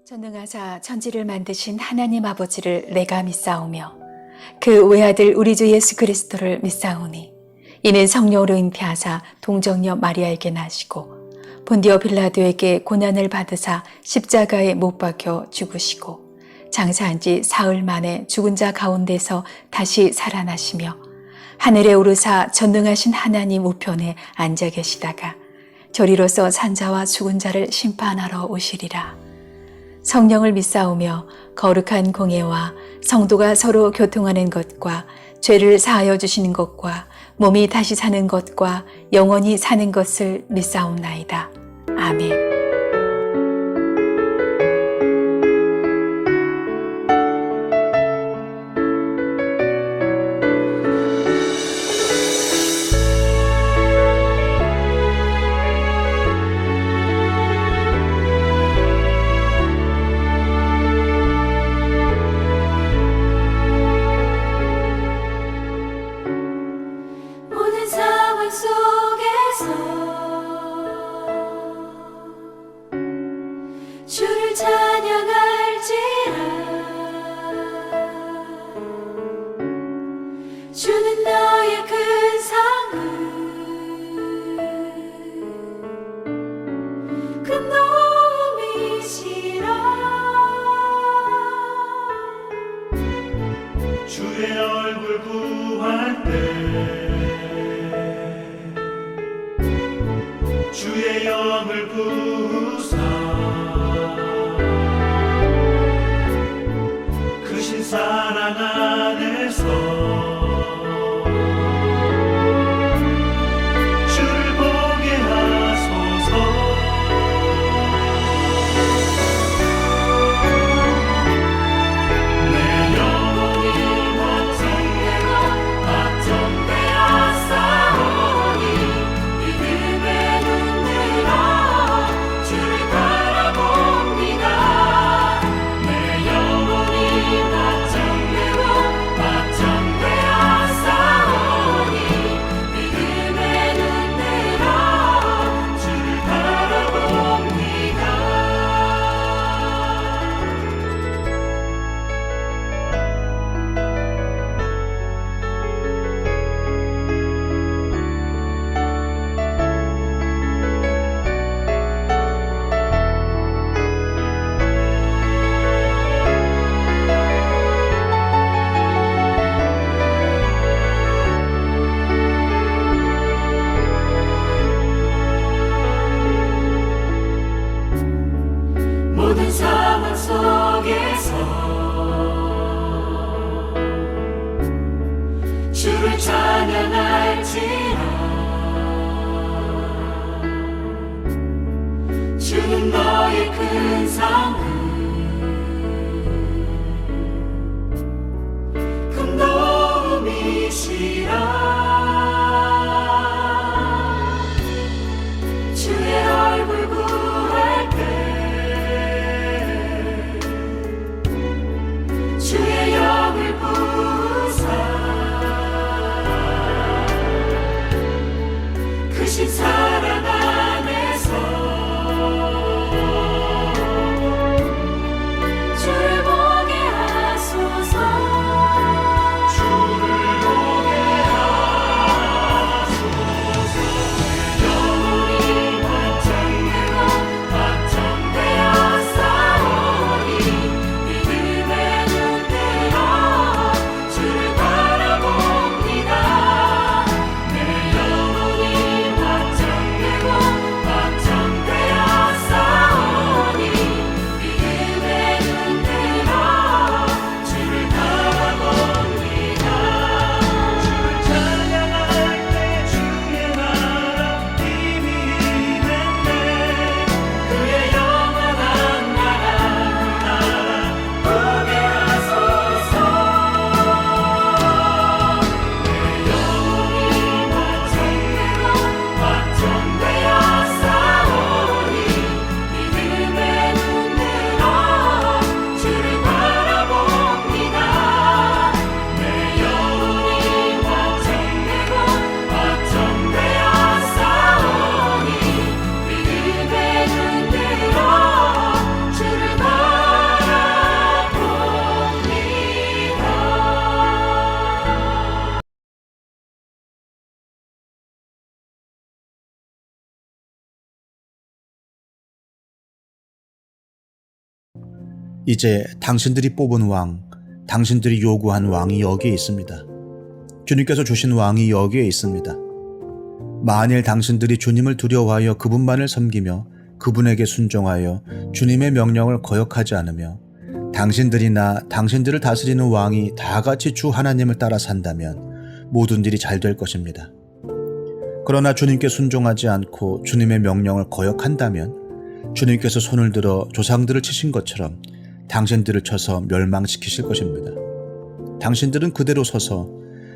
전능하사 천지를 만드신 하나님 아버지를 내가 믿사오며 그 외아들 우리 주 예수 그리스도를 믿사오니 이는 성령으로 잉태하사 동정녀 마리아에게 나시고 본디오 빌라도에게 고난을 받으사 십자가에 못 박혀 죽으시고 장사한 지 사흘 만에 죽은 자 가운데서 다시 살아나시며 하늘에 오르사 전능하신 하나님 우편에 앉아 계시다가 저리로서 산자와 죽은 자를 심판하러 오시리라. 성령을 믿사오며 거룩한 공예와 성도가 서로 교통하는 것과 죄를 사하여 주시는 것과 몸이 다시 사는 것과 영원히 사는 것을 믿사옵나이다. 아멘. 모든 상황 속에서 주를 찬양할지라. 주는 너의 큰 상을 큰 도움이시라. 주의 얼굴 구할 때 주의 영을 부으사 크신 사랑 안에서 주를 보게 하소서. 내 영혼이 걱정되었사오니 믿음의 눈으로 주를 바라봅니다. 내 영혼이 걱정되었사오니 믿음의 눈으로 주를 바라봅니다. 모든 상황 속에서 주를 찬양할지라. 주는 너의 큰 상을 큰 도움이시라. 주의 얼굴 구할 때 주의 영을 부으사 크신 사랑 안에서 주를 보게 하소서. 주를 보게 하소서. 이제 당신들이 뽑은 왕, 당신들이 요구한 왕이 여기에 있습니다. 주님께서 주신 왕이 여기에 있습니다. 만일 당신들이 주님을 두려워하여 그분만을 섬기며 그분에게 순종하여 주님의 명령을 거역하지 않으며 당신들이나 당신들을 다스리는 왕이 다 같이 주 하나님을 따라 산다면 모든 일이 잘 될 것입니다. 그러나 주님께 순종하지 않고 주님의 명령을 거역한다면 주님께서 손을 들어 조상들을 치신 것처럼 당신들을 쳐서 멸망시키실 것입니다. 당신들은 그대로 서서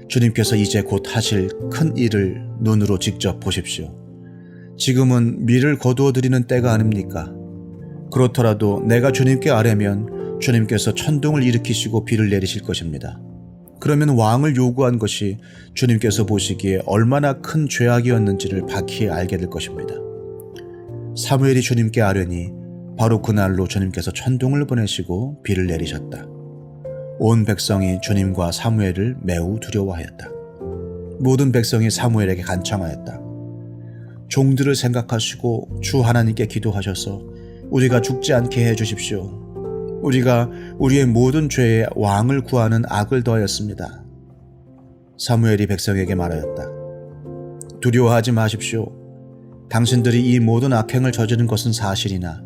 주님께서 이제 곧 하실 큰 일을 눈으로 직접 보십시오. 지금은 밀을 거두어 드리는 때가 아닙니까? 그렇더라도 내가 주님께 아뢰면 주님께서 천둥을 일으키시고 비를 내리실 것입니다. 그러면 왕을 요구한 것이 주님께서 보시기에 얼마나 큰 죄악이었는지를 박히 알게 될 것입니다. 사무엘이 주님께 아뢰니 바로 그날로 주님께서 천둥을 보내시고 비를 내리셨다. 온 백성이 주님과 사무엘을 매우 두려워하였다. 모든 백성이 사무엘에게 간청하였다. 종들을 생각하시고 주 하나님께 기도하셔서 우리가 죽지 않게 해주십시오. 우리가 우리의 모든 죄에 왕을 구하는 악을 더하였습니다. 사무엘이 백성에게 말하였다. 두려워하지 마십시오. 당신들이 이 모든 악행을 저지른 것은 사실이나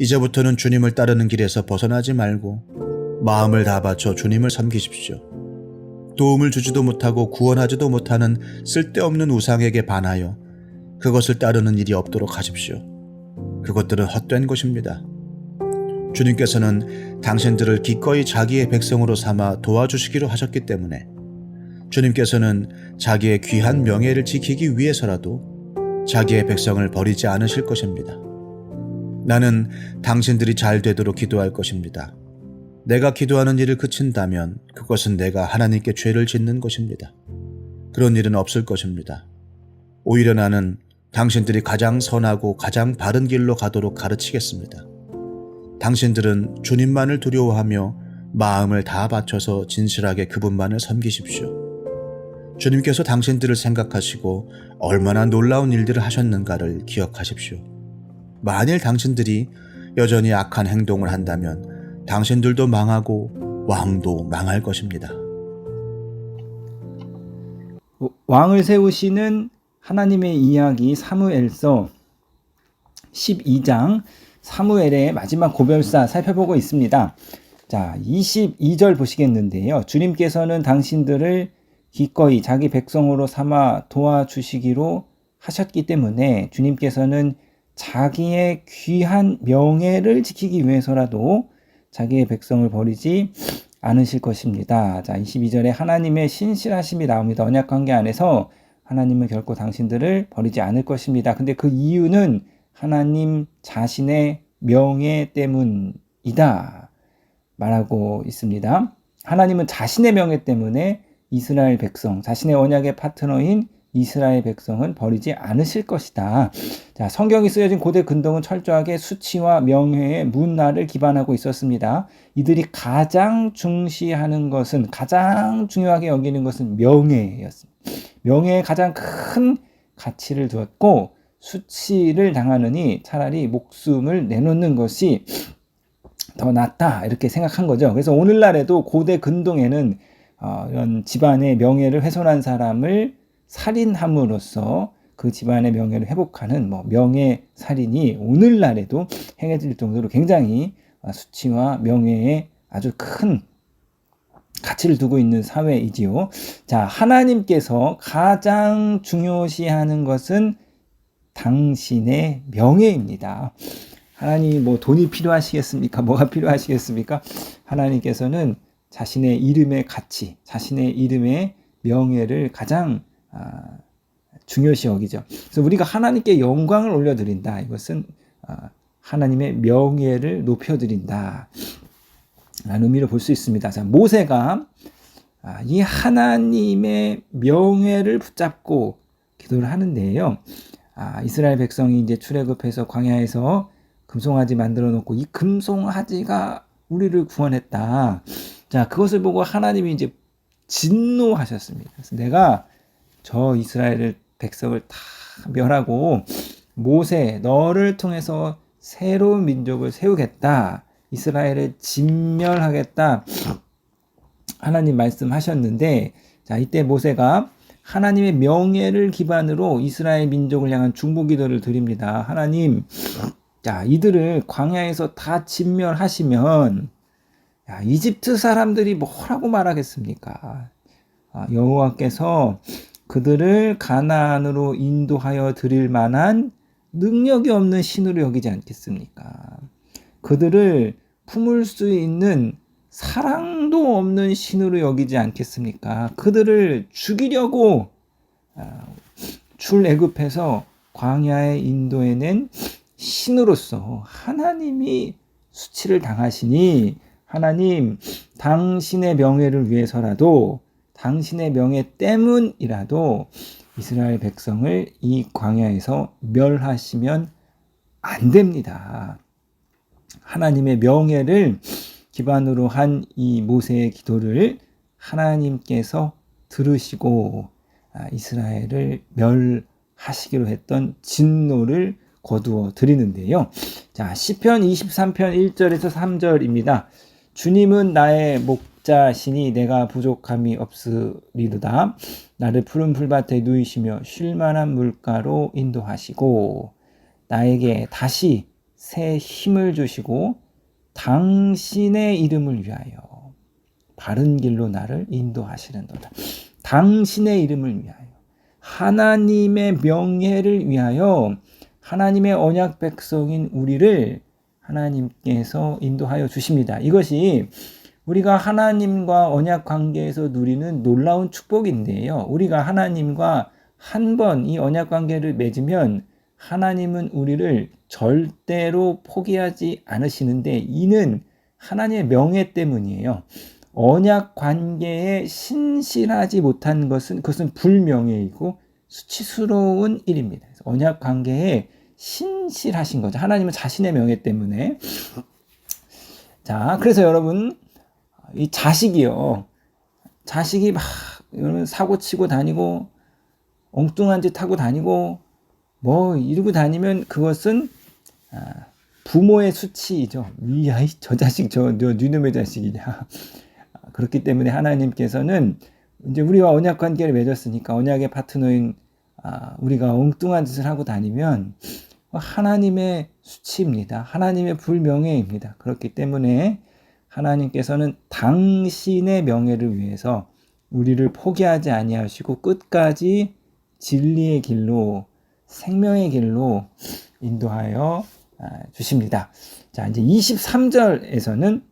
이제부터는 주님을 따르는 길에서 벗어나지 말고 마음을 다 바쳐 주님을 섬기십시오. 도움을 주지도 못하고 구원하지도 못하는 쓸데없는 우상에게 반하여 그것을 따르는 일이 없도록 하십시오. 그것들은 헛된 것입니다. 주님께서는 당신들을 기꺼이 자기의 백성으로 삼아 도와주시기로 하셨기 때문에 주님께서는 자기의 귀한 명예를 지키기 위해서라도 자기의 백성을 버리지 않으실 것입니다. 나는 당신들이 잘 되도록 기도할 것입니다. 내가 기도하는 일을 그친다면 그것은 내가 하나님께 죄를 짓는 것입니다. 그런 일은 없을 것입니다. 오히려 나는 당신들이 가장 선하고 가장 바른 길로 가도록 가르치겠습니다. 당신들은 주님만을 두려워하며 마음을 다 바쳐서 진실하게 그분만을 섬기십시오. 주님께서 당신들을 생각하시고 얼마나 놀라운 일들을 하셨는가를 기억하십시오. 만일 당신들이 여전히 악한 행동을 한다면 당신들도 망하고 왕도 망할 것입니다. 왕을 세우시는 하나님의 이야기 사무엘서 12장 사무엘의 마지막 고별사 살펴보고 있습니다. 자, 22절 보시겠는데요. 주님께서는 당신들을 기꺼이 자기 백성으로 삼아 도와주시기로 하셨기 때문에 주님께서는 자기의 귀한 명예를 지키기 위해서라도 자기의 백성을 버리지 않으실 것입니다. 자, 22절에 하나님의 신실하심이 나옵니다. 언약관계 안에서 하나님은 결코 당신들을 버리지 않을 것입니다. 근데 그 이유는 하나님 자신의 명예 때문이다 말하고 있습니다. 하나님은 자신의 명예 때문에 이스라엘 백성, 자신의 언약의 파트너인 이스라엘 백성은 버리지 않으실 것이다. 자, 성경이 쓰여진 고대 근동은 철저하게 수치와 명예의 문화를 기반하고 있었습니다. 이들이 가장 중시하는 것은, 가장 중요하게 여기는 것은 명예였습니다. 명예에 가장 큰 가치를 두었고 수치를 당하느니 차라리 목숨을 내놓는 것이 더 낫다 이렇게 생각한 거죠. 그래서 오늘날에도 고대 근동에는 이런 집안의 명예를 훼손한 사람을 살인함으로써 그 집안의 명예를 회복하는 명예 살인이 오늘날에도 행해질 정도로 굉장히 수치와 명예에 아주 큰 가치를 두고 있는 사회이지요. 자, 하나님께서 가장 중요시하는 것은 당신의 명예입니다. 하나님이 돈이 필요하시겠습니까? 뭐가 필요하시겠습니까? 하나님께서는 자신의 이름의 가치, 자신의 이름의 명예를 가장 중요시 여기죠. 그래서 우리가 하나님께 영광을 올려드린다. 이것은 하나님의 명예를 높여드린다 라는 의미로 볼 수 있습니다. 자, 모세가 이 하나님의 명예를 붙잡고 기도를 하는데요. 이스라엘 백성이 이제 출애굽해서 광야에서 금송아지 만들어 놓고 이 금송아지가 우리를 구원했다. 자, 그것을 보고 하나님이 이제 진노하셨습니다. 그래서 내가 저 이스라엘 백성을 다 멸하고 모세 너를 통해서 새로운 민족을 세우겠다. 이스라엘을 진멸하겠다 하나님 말씀하셨는데, 자, 이때 모세가 하나님의 명예를 기반으로 이스라엘 민족을 향한 중보기도를 드립니다. 하나님, 자, 이들을 광야에서 다 진멸하시면 이집트 사람들이 뭐라고 말하겠습니까? 여호와께서 그들을 가나안으로 인도하여 드릴 만한 능력이 없는 신으로 여기지 않겠습니까? 그들을 품을 수 있는 사랑도 없는 신으로 여기지 않겠습니까? 그들을 죽이려고 출애굽해서 광야에 인도해낸 신으로서 하나님이 수치를 당하시니, 하나님, 당신의 명예를 위해서라도, 당신의 명예 때문이라도 이스라엘 백성을 이 광야에서 멸하시면 안 됩니다. 하나님의 명예를 기반으로 한 이 모세의 기도를 하나님께서 들으시고 이스라엘을 멸하시기로 했던 진노를 거두어 드리는데요. 자, 시편 23편 1절에서 3절입니다. 주님은 나의 목자시니 내가 부족함이 없으리로다. 나를 푸른 풀밭에 누이시며 쉴만한 물가로 인도하시고 나에게 다시 새 힘을 주시고 당신의 이름을 위하여 바른 길로 나를 인도하시는도다. 당신의 이름을 위하여, 하나님의 명예를 위하여, 하나님의 언약 백성인 우리를 하나님께서 인도하여 주십니다. 이것이 우리가 하나님과 언약 관계에서 누리는 놀라운 축복인데요. 우리가 하나님과 한 번 이 언약 관계를 맺으면 하나님은 우리를 절대로 포기하지 않으시는데, 이는 하나님의 명예 때문이에요. 언약 관계에 신실하지 못한 것은 그것은 불명예이고 수치스러운 일입니다. 언약 관계에 신실하신 거죠. 하나님은 자신의 명예 때문에. 자, 그래서 여러분, 이 자식이 막 사고 치고 다니고 엉뚱한 짓 하고 다니고 뭐 이러고 다니면 그것은 부모의 수치이죠. 야, 저 자식 저 니놈의 자식이냐. 그렇기 때문에 하나님께서는 이제 우리와 언약 관계를 맺었으니까, 언약의 파트너인 우리가 엉뚱한 짓을 하고 다니면 하나님의 수치입니다. 하나님의 불명예입니다. 그렇기 때문에 하나님께서는 당신의 명예를 위해서 우리를 포기하지 아니하시고 끝까지 진리의 길로, 생명의 길로 인도하여 주십니다. 자, 이제 23절에서는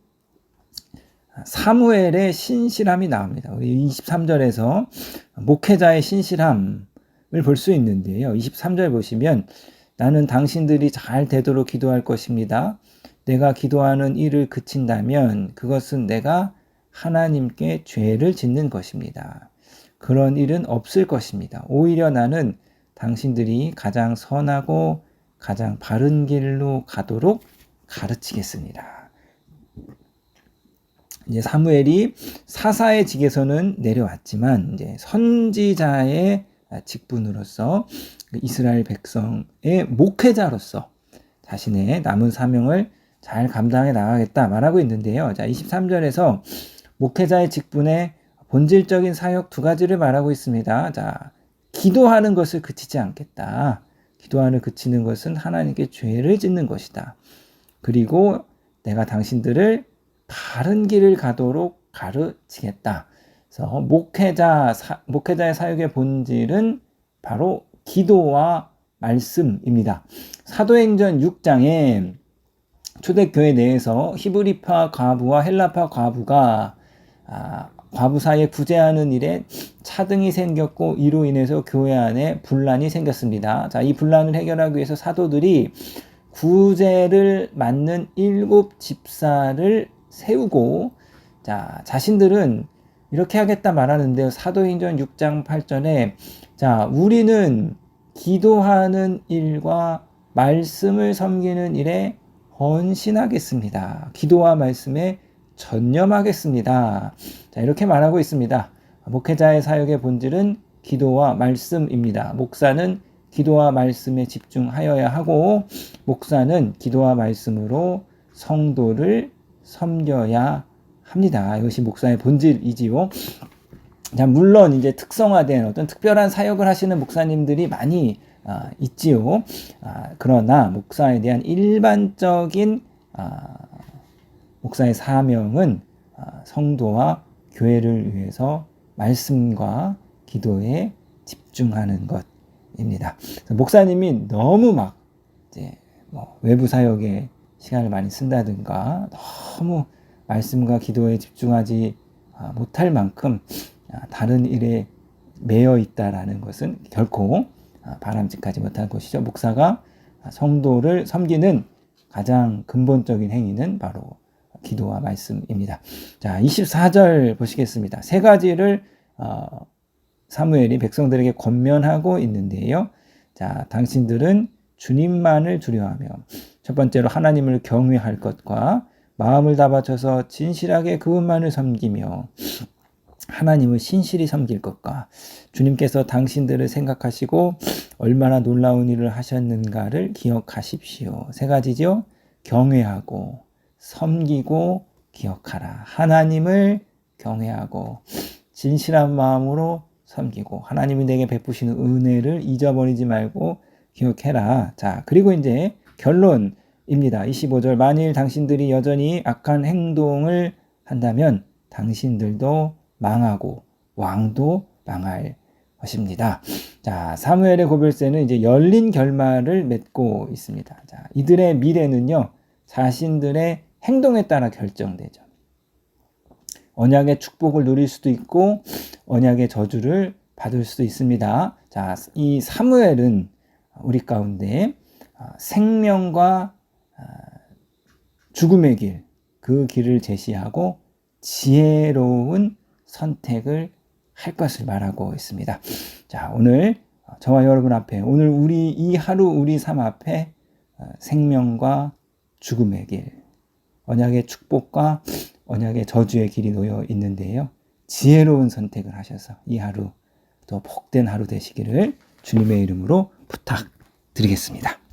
사무엘의 신실함이 나옵니다. 우리 23절에서 목회자의 신실함을 볼 수 있는데요. 23절 보시면 나는 당신들이 잘 되도록 기도할 것입니다. 내가 기도하는 일을 그친다면 그것은 내가 하나님께 죄를 짓는 것입니다. 그런 일은 없을 것입니다. 오히려 나는 당신들이 가장 선하고 가장 바른 길로 가도록 가르치겠습니다. 이제 사무엘이 사사의 직에서는 내려왔지만 이제 선지자의 직분으로서 이스라엘 백성의 목회자로서 자신의 남은 사명을 잘 감당해 나가겠다 말하고 있는데요. 자, 23절에서 목회자의 직분의 본질적인 사역 두 가지를 말하고 있습니다. 자, 기도하는 것을 그치지 않겠다. 기도하는 그치는 것은 하나님께 죄를 짓는 것이다. 그리고 내가 당신들을 바른 길을 가도록 가르치겠다. 그래서 목회자의 사역의 본질은 바로 기도와 말씀입니다. 사도행전 6장에 초대교회 내에서 히브리파 과부와 헬라파 과부가 과부 사이에 구제하는 일에 차등이 생겼고 이로 인해서 교회 안에 분란이 생겼습니다. 자, 이 분란을 해결하기 위해서 사도들이 구제를 맡는 7 집사를 세우고, 자, 자신들은 이렇게 하겠다 말하는데요. 사도행전 6장 8절에 자, 우리는 기도하는 일과 말씀을 섬기는 일에 헌신하겠습니다. 기도와 말씀에 전념하겠습니다. 자, 이렇게 말하고 있습니다. 목회자의 사역의 본질은 기도와 말씀입니다. 목사는 기도와 말씀에 집중하여야 하고, 목사는 기도와 말씀으로 성도를 섬겨야 합니다. 이것이 목사의 본질이지요. 자, 물론 이제 특성화된 어떤 특별한 사역을 하시는 목사님들이 많이 있지요. 그러나 목사에 대한 일반적인 목사의 사명은 성도와 교회를 위해서 말씀과 기도에 집중하는 것입니다. 목사님이 너무 막 이제 외부 사역에 시간을 많이 쓴다든가 너무 말씀과 기도에 집중하지 못할 만큼 다른 일에 매여 있다라는 것은 결코 바람직하지 못한 것이죠. 목사가 성도를 섬기는 가장 근본적인 행위는 바로 기도와 말씀입니다. 자, 24절 보시겠습니다. 세 가지를 사무엘이 백성들에게 권면하고 있는데요. 자, 당신들은 주님만을 두려워하며 첫 번째로 하나님을 경외할 것과 마음을 다 바쳐서 진실하게 그분만을 섬기며 하나님을 신실히 섬길 것과 주님께서 당신들을 생각하시고 얼마나 놀라운 일을 하셨는가를 기억하십시오. 세 가지죠. 경외하고 섬기고 기억하라. 하나님을 경외하고 진실한 마음으로 섬기고 하나님이 내게 베푸시는 은혜를 잊어버리지 말고 기억해라. 자, 그리고 이제 결론입니다. 25절. 만일 당신들이 여전히 악한 행동을 한다면 당신들도 망하고 왕도 망할 것입니다. 자, 사무엘의 고별세는 이제 열린 결말을 맺고 있습니다. 자, 이들의 미래는요, 자신들의 행동에 따라 결정되죠. 언약의 축복을 누릴 수도 있고 언약의 저주를 받을 수도 있습니다. 자, 이 사무엘은 우리 가운데 생명과 죽음의 길, 그 길을 제시하고 지혜로운 선택을 할 것을 말하고 있습니다. 자, 오늘 저와 여러분 앞에, 오늘 이 하루 우리 삶 앞에 생명과 죽음의 길, 언약의 축복과 언약의 저주의 길이 놓여 있는데요. 지혜로운 선택을 하셔서 이 하루 더 복된 하루 되시기를 주님의 이름으로 부탁드리겠습니다.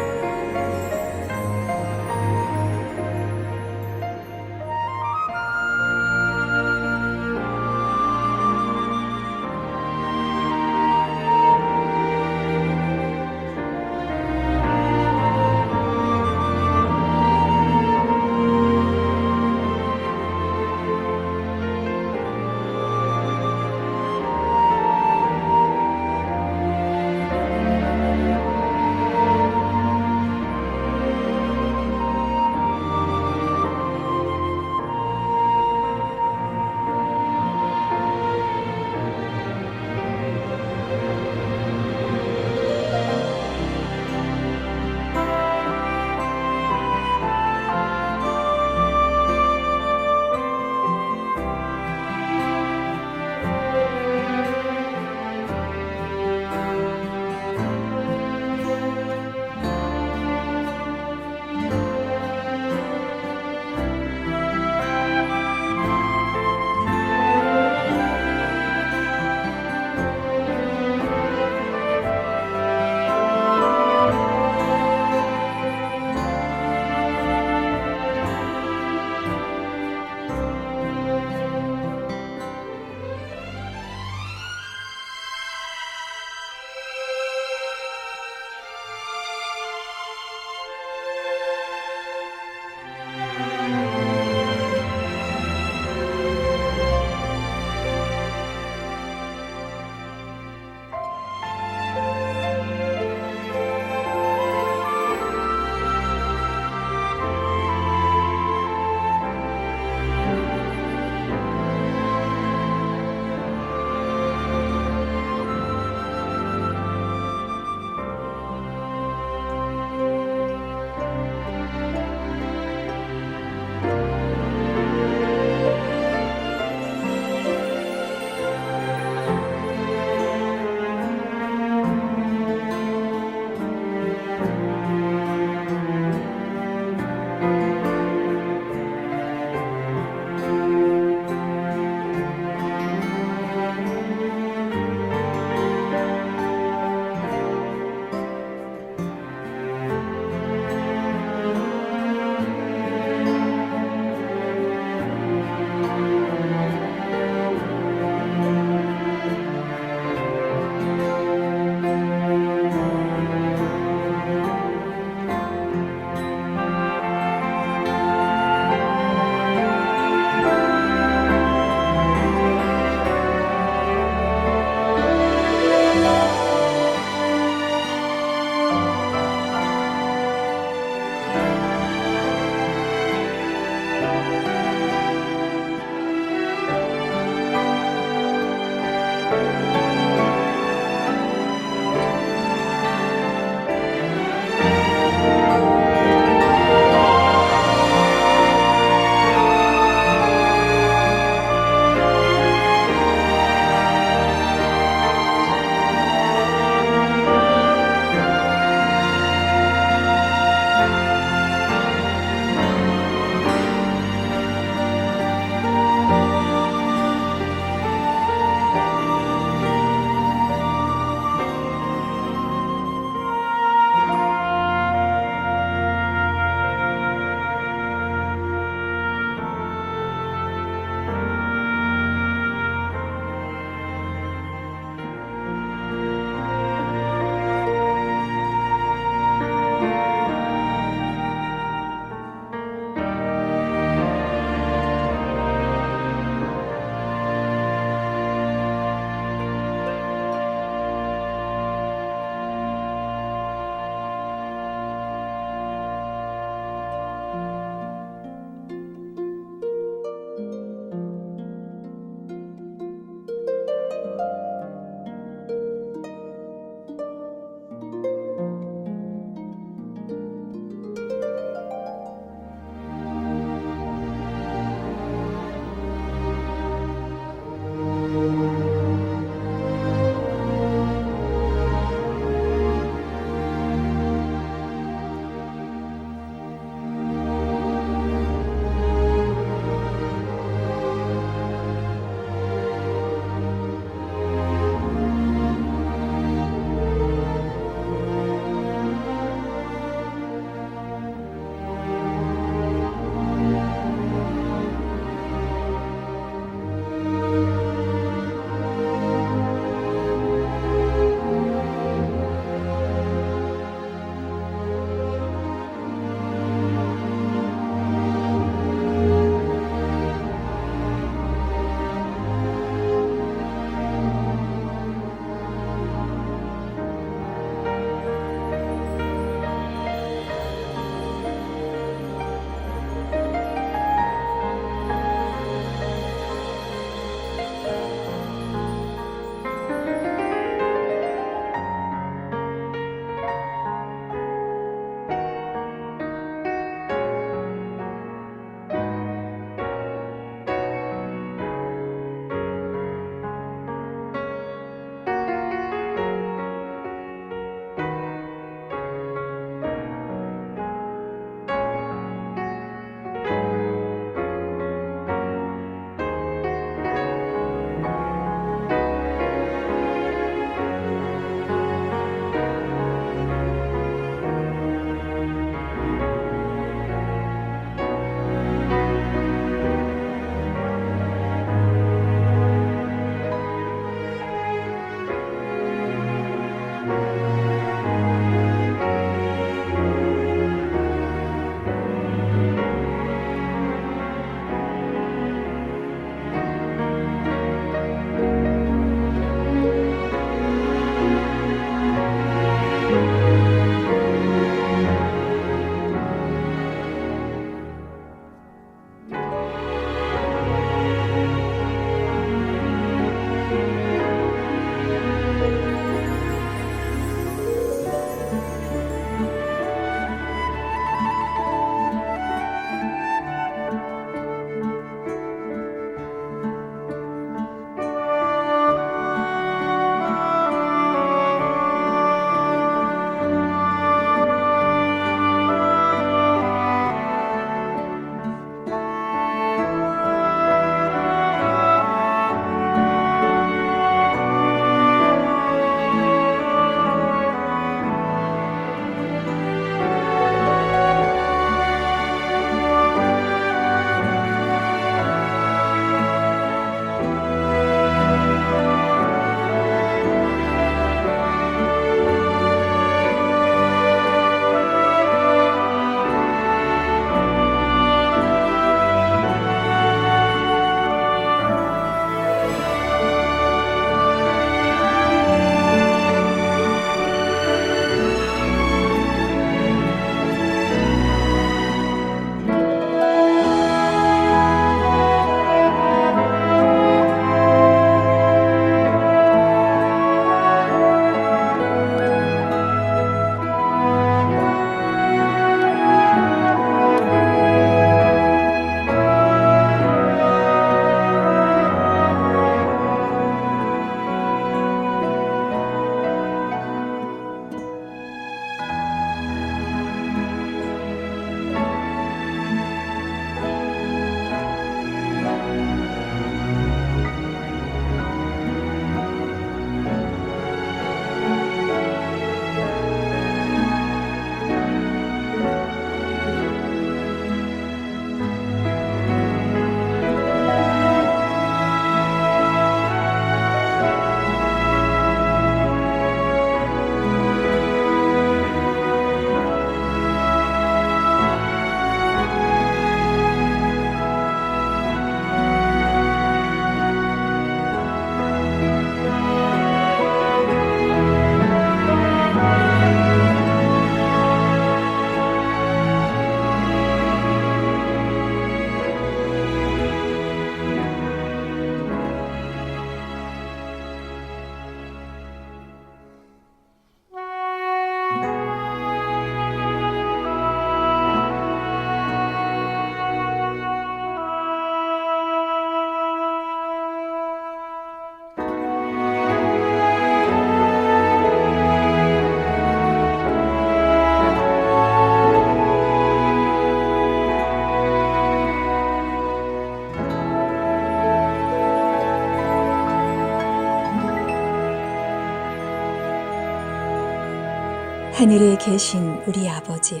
하늘에 계신 우리 아버지여,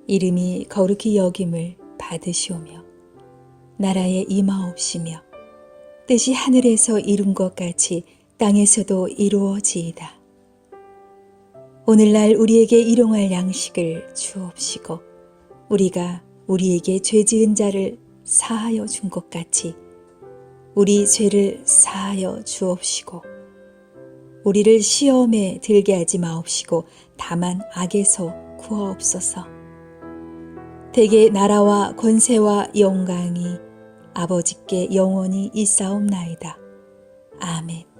이름이 거룩히 여김을 받으시오며 나라에 임하옵시며 뜻이 하늘에서 이룬 것 같이 땅에서도 이루어지이다. 오늘날 우리에게 일용할 양식을 주옵시고 우리가 우리에게 죄 지은 자를 사하여 준 것 같이 우리 죄를 사하여 주옵시고 우리를 시험에 들게 하지 마옵시고 다만 악에서 구하옵소서. 대개 나라와 권세와 영광이 아버지께 영원히 있사옵나이다. 아멘.